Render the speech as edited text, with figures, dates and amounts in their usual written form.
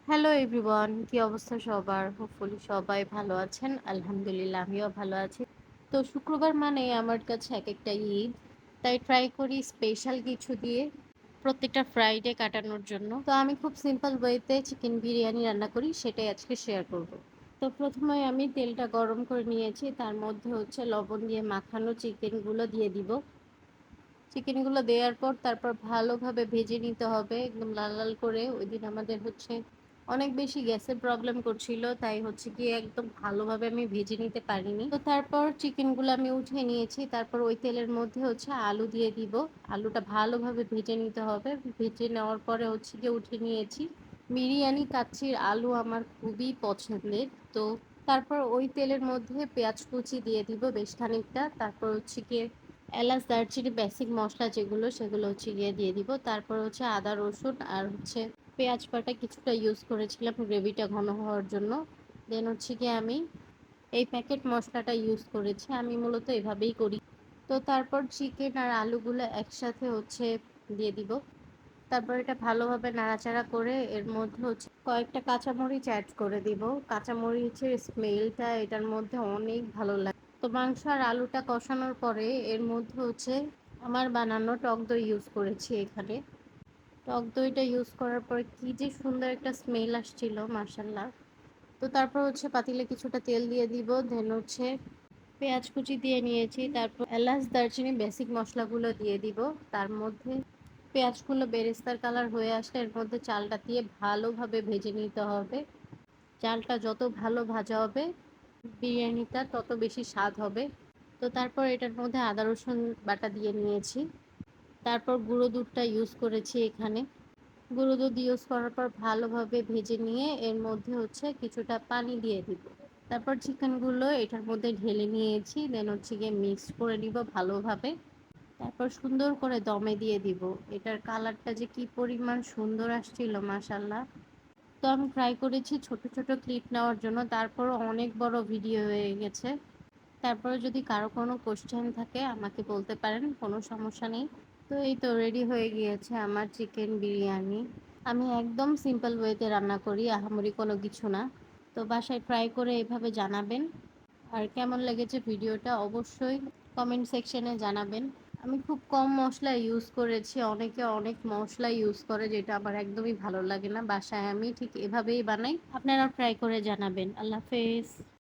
Hello everyone, কি অবস্থা সবার? হোপফুলি সবাই ভালো আছেন। আলহামদুলিল্লাহ আমিও ভালো আছি। তো শুক্রবার মানে আমার কাছে একেকটা ঈদ। তাই ট্রাই করি স্পেশাল কিছু দিয়ে প্রত্যেকটা ফ্রাইডে কাটানোর জন্য। তো আমি খুব সিম্পল ওয়েতে চিকেন বিরিয়ানি রান্না করি, সেটাই আজকে শেয়ার করব। তো প্রথমে আমি তেলটা গরম করে নিয়েছি, তার মধ্যে হচ্ছে লবণ দিয়ে মাখানো চিকেনগুলো দিয়ে দিব। চিকেনগুলো দেওয়ার পর তারপর ভালোভাবে ভেজে নিতে হবে একদম লাল লাল করে। ওইদিন আমাদের হচ্ছে অনেক বেশি গ্যাসের প্রবলেম করছিল, তাই হচ্ছে গিয়ে একদম ভালোভাবে আমি ভেজে নিতে পারিনি। তো তারপর চিকেনগুলো আমি উঠিয়ে নিয়েছি, তারপর ওই তেলের মধ্যে হচ্ছে আলু দিয়ে দিব। আলুটা ভালোভাবে ভেজে নিতে হবে। ভেজে নেওয়ার পরে হচ্ছে গিয়ে উঠিয়ে নিয়েছি। বিরিয়ানি কাচ্চির আলু আমার খুবই পছন্দের। তো তারপর ওই তেলের মধ্যে পেঁয়াজ কুচি দিয়ে দিব বেশ খানিকটা। তারপর হচ্ছে গিয়ে এলাচ দারচিনি বেসিক মশলা যেগুলো সেগুলো হচ্ছে গিয়ে দিয়ে দিব। তারপর হচ্ছে আদা রসুন আর হচ্ছে পেঁয়াজ বাটা কিছুটা ইউজ করেছিলাম গ্রেভিটা ঘন হওয়ার জন্য। দেন হচ্ছে গিয়ে আমি এই প্যাকেট মশলাটা ইউজ করেছি, আমি মূলত এভাবেই করি। তো তারপর চিকেন আর আলুগুলো একসাথে হচ্ছে দিয়ে দিব। তারপর এটা ভালোভাবে নাড়াচাড়া করে এর মধ্যে হচ্ছে কয়েকটা কাঁচামরিচ অ্যাড করে দিব। কাঁচামরিচের স্মেলটা এটার মধ্যে অনেক ভালো লাগে। তো মাংস আর আলুটা কষানোর পরে এর মধ্যে হচ্ছে আমার বানানো টক দই ইউজ করেছি এখানে। টক দইটা ইউজ করার পর কি যে সুন্দর একটা স্মেল আসছিল, মাশাল্লাহ। তো তারপর হচ্ছে পাতিলে কিছুটা তেল দিয়ে দিব। দেন হচ্ছে পেঁয়াজ কুচি দিয়ে নিয়েছি, তারপর এলাচ দারচিনি বেসিক মশলাগুলো দিয়ে দিব। তার মধ্যে পেঁয়াজগুলো বেরেস্তার কালার হয়ে আসলে এর মধ্যে চালটা দিয়ে ভালোভাবে ভেজে নিতে হবে। চালটা যত ভালো ভাজা হবে বিরিয়ানিটা তত বেশি স্বাদ হবে। তো তারপর এটার মধ্যে আদা রসুন বাটা দিয়ে নিয়েছি। তারপর গুঁড়ো দুধটা ইউজ করেছি এখানে। গুঁড়ো দুধ ইউজ করার পর ভালোভাবে ভেজে নিয়ে এর মধ্যে হচ্ছে কিছুটা পানি দিয়ে দিব। তারপর চিকেনগুলো এটার মধ্যে ঢেলে নিয়েছি। দেন হচ্ছে গিয়ে মিক্স করে নিব ভালোভাবে। তারপর সুন্দর করে দমে দিয়ে দিব। এটার কালারটা যে কি পরিমাণ সুন্দর আসছিল, মাশাল্লাহ। তো আমি ট্রাই করেছি ছোট ছোট ক্লিপ নেওয়ার জন্য, তারপরও অনেক বড় ভিডিও হয়ে গেছে। তারপরে যদি কারো কোনো কোশ্চেন থাকে আমাকে বলতে পারেন, কোনো সমস্যা নেই। তো এই তো রেডি হয়ে গিয়েছে আমার চিকেন বিরিয়ানি। আমি একদম সিম্পল ওয়েতে রান্না করি, আহামরি কোনো কিছু না। তো বাসায় ট্রাই করে এভাবে জানাবেন। আর কেমন লেগেছে ভিডিওটা অবশ্যই কমেন্ট সেকশনে জানাবেন। আমি খুব কম মশলা ইউজ করেছি, অনেকে অনেক মশলা ইউজ করে যেটা আমার একদমই ভালো লাগে না। বাসায় আমি ঠিক এভাবেই বানাই, আপনারাও ট্রাই করে জানাবেন। আল্লাহ হাফেজ।